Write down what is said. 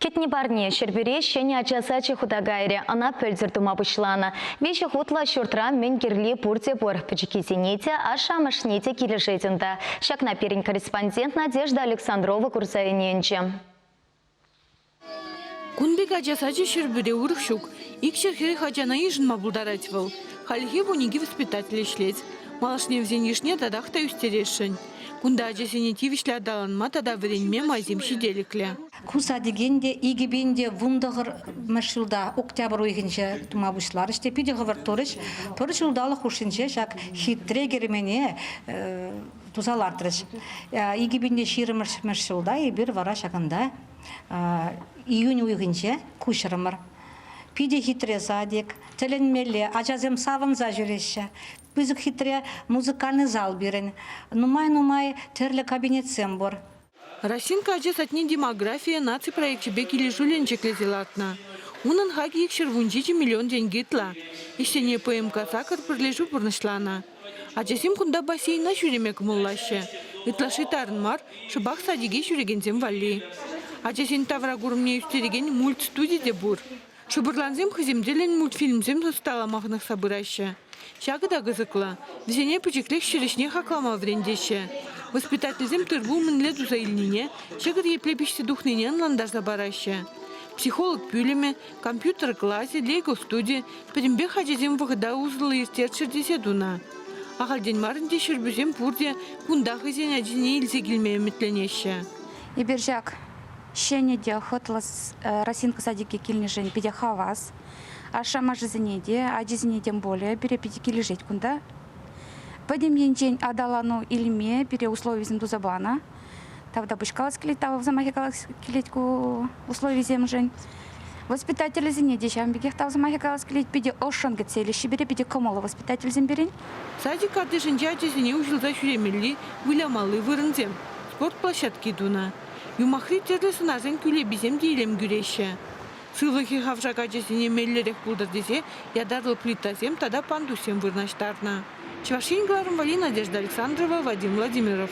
Кетни барне, шербере, шене ачасачи худагайре, она пельзер тума пышлана. Вещи хутла шуртра мен кирли пурте пор, пачекисенете, а шамашнете килешетинда. Шак на перень корреспондент Надежда Александрова Курсаиненче. Кунбек ачасачи шербере урхшук, ик шерхере хачана ижин мабулдаратьвал. Хальхе вуниги воспитатели шлеть. Малашне в зенишне тадахта юстерешень. Кунда ачасене тивишле адаланма тада вренме мазим шиделикле. Куса дегенде игибенде вундагыр машилда октябрь уйгенче тумабушлар işte пиде говорторыш порышылдалы хушинче шак хитрегермене тузалартырыш игибенде ширмыш машилда и бир вара шагында июнь уйгенче кушырмыр пиде хитре садик теленмеле ажазем савын за жүреше бизик хитре музыкальный зал берен нумай терле кабинетсем бор. Расинка ачасатне демография наци проект чебек или жуленчекле зелатна. Унан хаги их шервунчичи миллион деньгитла. Еще не ПМК сакар прилежу пурнышлана. Ачасим кунда бассейна шуремек муллаще. Итлаши тарнмар шыбах садиге шурегензем вали. Ачасин тавра гурмне юстереген мультстудии де бур. Шубырланзем хаземделен мультфильмзем застала махнах собыраще. Шагыда гызыкла. Взене пучеклек шерешне хаклама врендеще. Воспитательзем тырбу мынле дузаильнине, шагыд еплепиште духненен ландажда бараще. Психолог пюлеме, компьютер классе, лего студия, педембе хачезем выхода узлы истерчердесе дуна. Ахальден марынде шербюзем пурде, кундах изен аджине илзе килмее метленеще. Ибержак, щене де хотлас Расинка садике кильнежен пиде хавас, а шама жизнеде, а жизнедем более, перепидики лежить кунда. Пойдем янчень адалану ильме пере условием дузабана. Тогда бышкалась клеть, там замахикалась клетьку условий земжень. Воспитатели зенеди щамбегих там замахикалась клеть, пиде ошан гацели, щебере пиде комола воспитатель земберень. Садик карды женджачи зене ужил за шуремели, вылямалы вырынзем. Спортплощадки дуна. Юмахри терлесі назен күле бізем дейлем күреше. Сылыхи хавжакачы зене меллерек булдырдезе, ядарлы плитазем тада пандусем вырнаштарна. Чевашин Гларом Вали, Надежда Александрова, Вадим Владимиров.